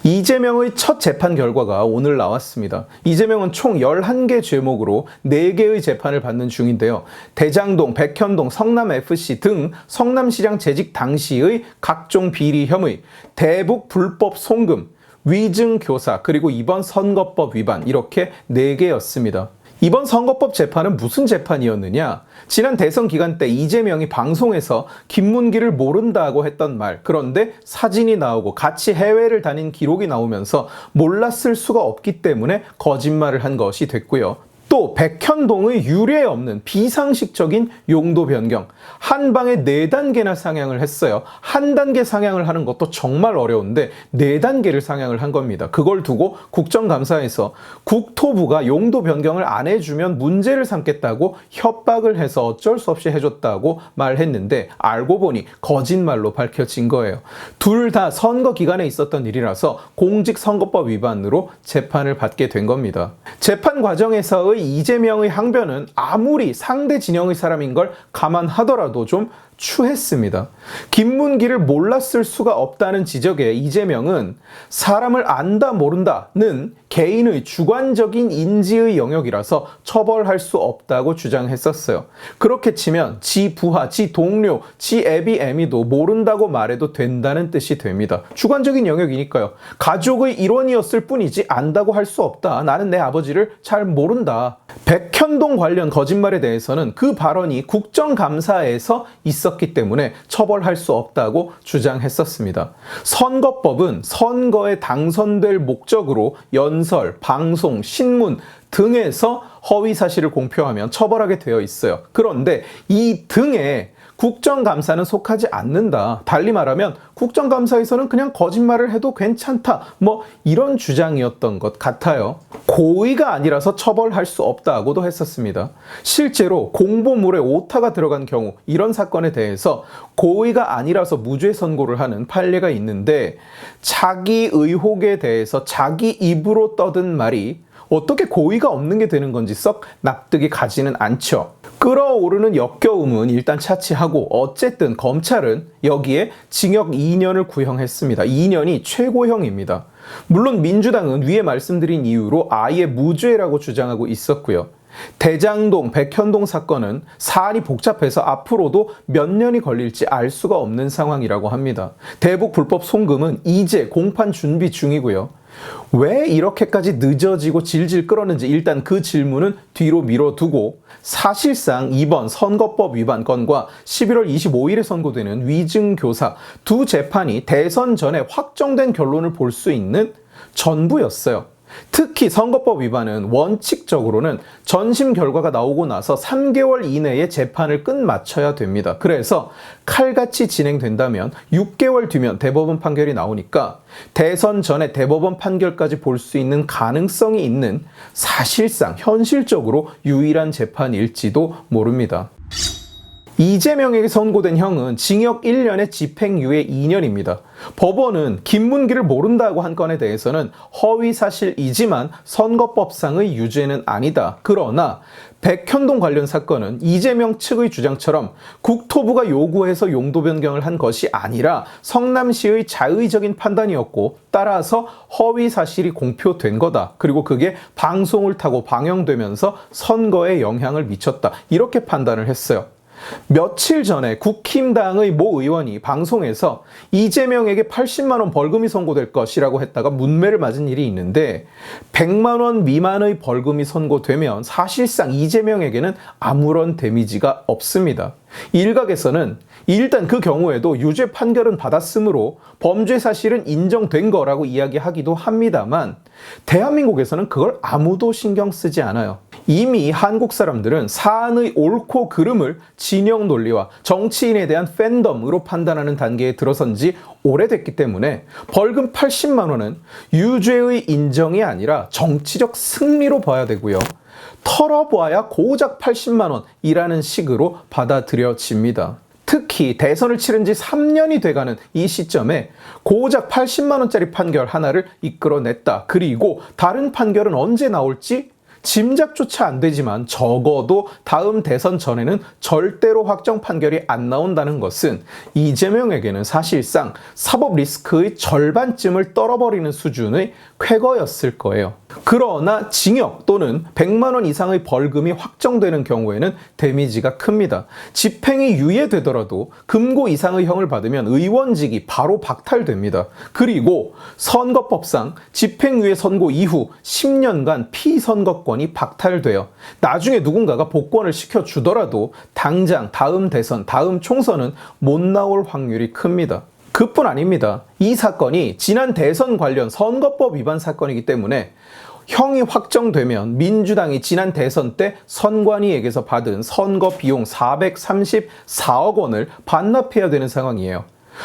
이재명의 첫 재판 결과가 오늘 나왔습니다. 이재명은 총 11개 죄목으로 4개의 재판을 받는 중인데요. 대장동, 백현동, 성남FC 등 성남시장 재직 당시의 각종 비리 혐의, 대북 불법 송금, 위증교사, 그리고 이번 선거법 위반, 이렇게 4개였습니다. 이번 선거법 재판은 무슨 재판이었느냐? 지난 대선 기간 때 이재명이 방송에서 김문기를 모른다고 했던 말, 그런데 사진이 나오고 같이 해외를 다닌 기록이 나오면서 몰랐을 수가 없기 때문에 거짓말을 한 것이 됐고요. 또 백현동의 유례 없는 비상식적인 용도 변경, 한 방에 4단계나 상향을 했어요. 한 단계 상향을 하는 것도 정말 어려운데 4단계를 상향을 한 겁니다. 그걸 두고 국정감사에서 국토부가 용도 변경을 안 해주면 문제를 삼겠다고 협박을 해서 어쩔 수 없이 해줬다고 말했는데, 알고 보니 거짓말로 밝혀진 거예요. 둘 다 선거 기간에 있었던 일이라서 공직선거법 위반으로 재판을 받게 된 겁니다. 재판 과정에서의 이재명의 항변은 아무리 상대 진영의 사람인 걸 감안하더라도 좀 추했습니다. 김문기를 몰랐을 수가 없다는 지적에 이재명은 사람을 안다 모른다는 개인의 주관적인 인지의 영역이라서 처벌할 수 없다고 주장했었어요. 그렇게 치면 지 부하, 지 동료, 지 애비 애미도 모른다고 말해도 된다는 뜻이 됩니다. 주관적인 영역이니까요. 가족의 일원이었을 뿐이지 안다고 할 수 없다. 나는 내 아버지를 잘 모른다. 백현동 관련 거짓말에 대해서는 그 발언이 국정감사에서 있었기 때문에 처벌할 수 없다고 주장했었습니다. 선거법은 선거에 당선될 목적으로 연설, 방송, 신문 등에서 허위 사실을 공표하면 처벌하게 되어 있어요. 그런데 이 등에 국정감사는 속하지 않는다. 달리 말하면 국정감사에서는 그냥 거짓말을 해도 괜찮다. 이런 주장이었던 것 같아요. 고의가 아니라서 처벌할 수 없다고도 했었습니다. 실제로 공보물에 오타가 들어간 경우, 이런 사건에 대해서 고의가 아니라서 무죄 선고를 하는 판례가 있는데, 자기 의혹에 대해서 자기 입으로 떠든 말이 어떻게 고의가 없는 게 되는 건지 썩 납득이 가지는 않죠. 끌어오르는 역겨움은 일단 차치하고, 어쨌든 검찰은 여기에 징역 2년을 구형했습니다. 2년이 최고형입니다. 물론 민주당은 위에 말씀드린 이유로 아예 무죄라고 주장하고 있었고요. 대장동, 백현동 사건은 사안이 복잡해서 앞으로도 몇 년이 걸릴지 알 수가 없는 상황이라고 합니다. 대북 불법 송금은 이제 공판 준비 중이고요. 왜 이렇게까지 늦어지고 질질 끌었는지 일단 그 질문은 뒤로 미뤄두고, 사실상 이번 선거법 위반 건과 11월 25일에 선고되는 위증교사 두 재판이 대선 전에 확정된 결론을 볼 수 있는 전부였어요. 특히 선거법 위반은 원칙적으로는 전심 결과가 나오고 나서 3개월 이내에 재판을 끝마쳐야 됩니다. 그래서 칼같이 진행된다면 6개월 뒤면 대법원 판결이 나오니까 대선 전에 대법원 판결까지 볼 수 있는 가능성이 있는, 사실상 현실적으로 유일한 재판일지도 모릅니다. 이재명에게 선고된 형은 징역 1년에 집행유예 2년입니다. 법원은 김문기를 모른다고 한 건에 대해서는 허위사실이지만 선거법상의 유죄는 아니다. 그러나 백현동 관련 사건은 이재명 측의 주장처럼 국토부가 요구해서 용도 변경을 한 것이 아니라 성남시의 자의적인 판단이었고, 따라서 허위사실이 공표된 거다. 그리고 그게 방송을 타고 방영되면서 선거에 영향을 미쳤다. 이렇게 판단을 했어요. 며칠 전에 국힘당의 모 의원이 방송에서 이재명에게 80만 원 벌금이 선고될 것이라고 했다가 문매를 맞은 일이 있는데, 100만 원 미만의 벌금이 선고되면 사실상 이재명에게는 아무런 데미지가 없습니다. 일각에서는 일단 그 경우에도 유죄 판결은 받았으므로 범죄 사실은 인정된 거라고 이야기하기도 합니다만, 대한민국에서는 그걸 아무도 신경 쓰지 않아요. 이미 한국 사람들은 사안의 옳고 그름을 진영 논리와 정치인에 대한 팬덤으로 판단하는 단계에 들어선 지 오래됐기 때문에 벌금 80만 원은 유죄의 인정이 아니라 정치적 승리로 봐야 되고요. 털어봐야 고작 80만 원이라는 식으로 받아들여집니다. 특히 대선을 치른 지 3년이 돼가는 이 시점에 고작 80만 원짜리 판결 하나를 이끌어냈다. 그리고 다른 판결은 언제 나올지 짐작조차 안 되지만 적어도 다음 대선 전에는 절대로 확정 판결이 안 나온다는 것은 이재명에게는 사실상 사법 리스크의 절반쯤을 떨어버리는 수준의 쾌거였을 거예요. 그러나 징역 또는 100만 원 이상의 벌금이 확정되는 경우에는 데미지가 큽니다. 집행이 유예되더라도 금고 이상의 형을 받으면 의원직이 바로 박탈됩니다. 그리고 선거법상 집행유예 선고 이후 10년간 피선거권이 박탈돼요. 나중에 누군가가 복권을 시켜주더라도 당장 다음 대선, 다음 총선은 못 나올 확률이 큽니다. 그뿐 아닙니다. 이 사건이 지난 대선 관련 선거법 위반 사건이기 때문에 형이 확정되면 지난 대선 때 선관위에게서 받은 선거 비용 434억 원을 반납해야 되는 상황이에요.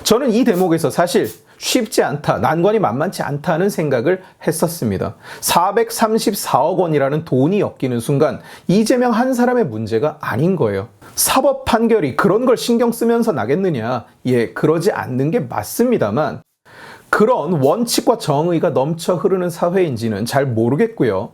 저는 이 대목에서 사실 쉽지 않다, 난관이 만만치 않다는 생각을 했었습니다. 434억 원이라는 돈이 엮이는 순간 이재명 한 사람의 문제가 아닌 거예요. 사법 판결이 그런 걸 신경 쓰면서 나겠느냐? 예, 그러지 않는 게 맞습니다만 그런 원칙과 정의가 넘쳐 흐르는 사회인지는 잘 모르겠고요.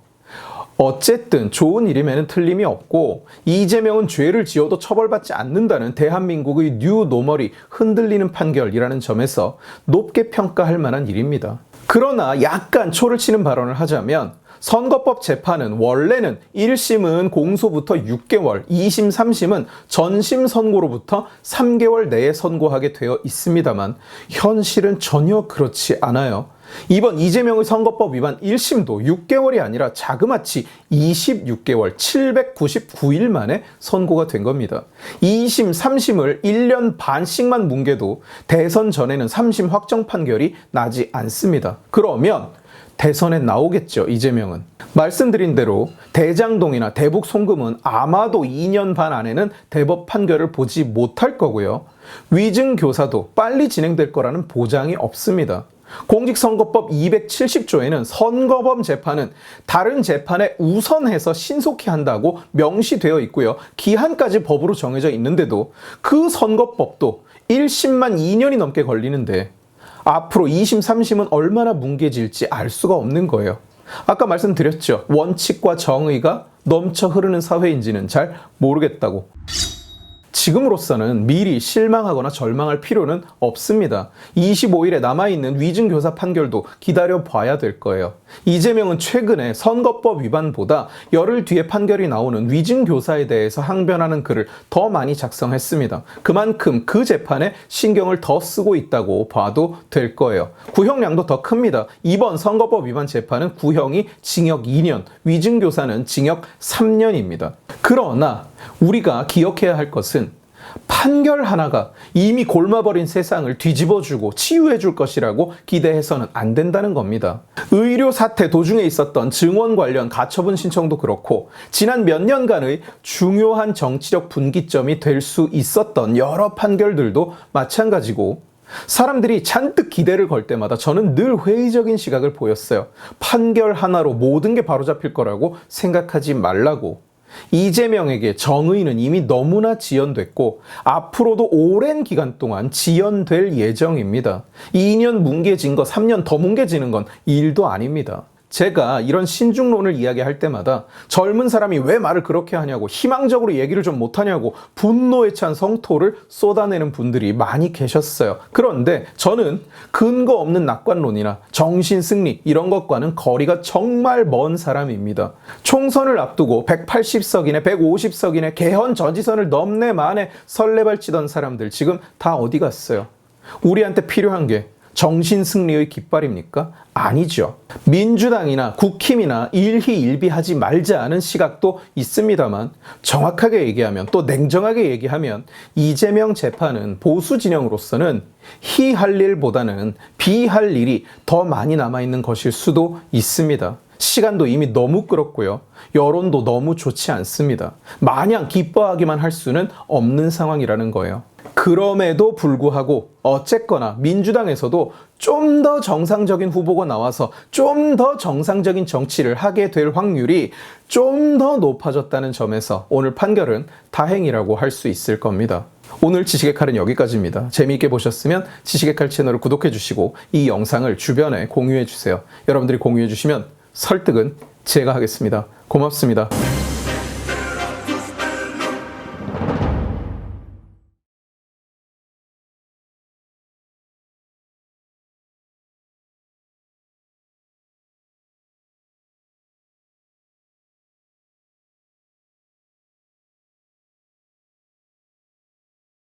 어쨌든 좋은 일임에는 틀림이 없고 이재명은 죄를 지어도 처벌받지 않는다는 대한민국의 뉴 노멀이 흔들리는 판결이라는 점에서 높게 평가할 만한 일입니다. 그러나 약간 초를 치는 발언을 하자면 선거법 재판은 원래는 1심은 공소부터 6개월, 2심, 3심은 전심 선고로부터 3개월 내에 선고하게 되어 있습니다만 현실은 전혀 그렇지 않아요. 이번 이재명의 선거법 위반 1심도 6개월이 아니라 자그마치 26개월 799일 만에 선고가 된 겁니다. 2심, 3심을 1년 반씩만 뭉개도 대선 전에는 3심 확정 판결이 나지 않습니다. 그러면 대선에 나오겠죠, 이재명은. 말씀드린 대로 대장동이나 대북 송금은 아마도 2년 반 안에는 대법 판결을 보지 못할 거고요. 위증교사도 빨리 진행될 거라는 보장이 없습니다. 공직선거법 270조에는 선거범 재판은 다른 재판에 우선해서 신속히 한다고 명시되어 있고요. 기한까지 법으로 정해져 있는데도 그 선거법도 1심만 2년이 넘게 걸리는데 앞으로 2심, 3심은 얼마나 뭉개질지 알 수가 없는 거예요. 아까 말씀드렸죠. 원칙과 정의가 넘쳐 흐르는 사회인지는 잘 모르겠다고. 지금으로서는 미리 실망하거나 절망할 필요는 없습니다. 25일에 남아있는 위증교사 판결도 기다려봐야 될 거예요. 이재명은 최근에 선거법 위반보다 열흘 뒤에 판결이 나오는 위증교사에 대해서 항변하는 글을 더 많이 작성했습니다. 그만큼 그 재판에 신경을 더 쓰고 있다고 봐도 될 거예요. 구형량도 더 큽니다. 이번 선거법 위반 재판은 구형이 징역 2년, 위증교사는 징역 3년입니다. 그러나 우리가 기억해야 할 것은 판결 하나가 이미 골마버린 세상을 뒤집어주고 치유해줄 것이라고 기대해서는 안 된다는 겁니다. 의료 사태 도중에 있었던 증원 관련 가처분 신청도 그렇고 지난 몇 년간의 중요한 정치적 분기점이 될 수 있었던 여러 판결들도 마찬가지고 사람들이 잔뜩 기대를 걸 때마다 저는 늘 회의적인 시각을 보였어요. 판결 하나로 모든 게 바로잡힐 거라고 생각하지 말라고. 이재명에게 정의는 이미 너무나 지연됐고 앞으로도 오랜 기간 동안 지연될 예정입니다. 2년 뭉개진 거 3년 더 뭉개지는 건 일도 아닙니다. 제가 이런 신중론을 이야기할 때마다 젊은 사람이 왜 말을 그렇게 하냐고 희망적으로 얘기를 좀 못하냐고 분노에 찬 성토를 쏟아내는 분들이 많이 계셨어요. 그런데 저는 근거 없는 낙관론이나 정신승리 이런 것과는 거리가 정말 먼 사람입니다. 총선을 앞두고 180석이네 150석이네 개헌 저지선을 넘네 만에 설레발치던 사람들 지금 다 어디 갔어요? 우리한테 필요한 게 정신승리의 깃발입니까? 아니죠. 민주당이나 국힘이나 일희일비하지 말자는 시각도 있습니다만 정확하게 얘기하면 또 냉정하게 얘기하면 이재명 재판은 보수 진영으로서는 희할 일보다는 비할 일이 더 많이 남아있는 것일 수도 있습니다. 시간도 이미 너무 끌었고요. 여론도 너무 좋지 않습니다. 마냥 기뻐하기만 할 수는 없는 상황이라는 거예요. 그럼에도 불구하고 어쨌거나 민주당에서도 좀 더 정상적인 후보가 나와서 좀 더 정상적인 정치를 하게 될 확률이 좀 더 높아졌다는 점에서 오늘 판결은 다행이라고 할 수 있을 겁니다. 오늘 지식의 칼은 여기까지입니다. 재미있게 보셨으면 지식의 칼 채널을 구독해 주시고 이 영상을 주변에 공유해 주세요. 여러분들이 공유해 주시면 설득은 제가 하겠습니다. 고맙습니다.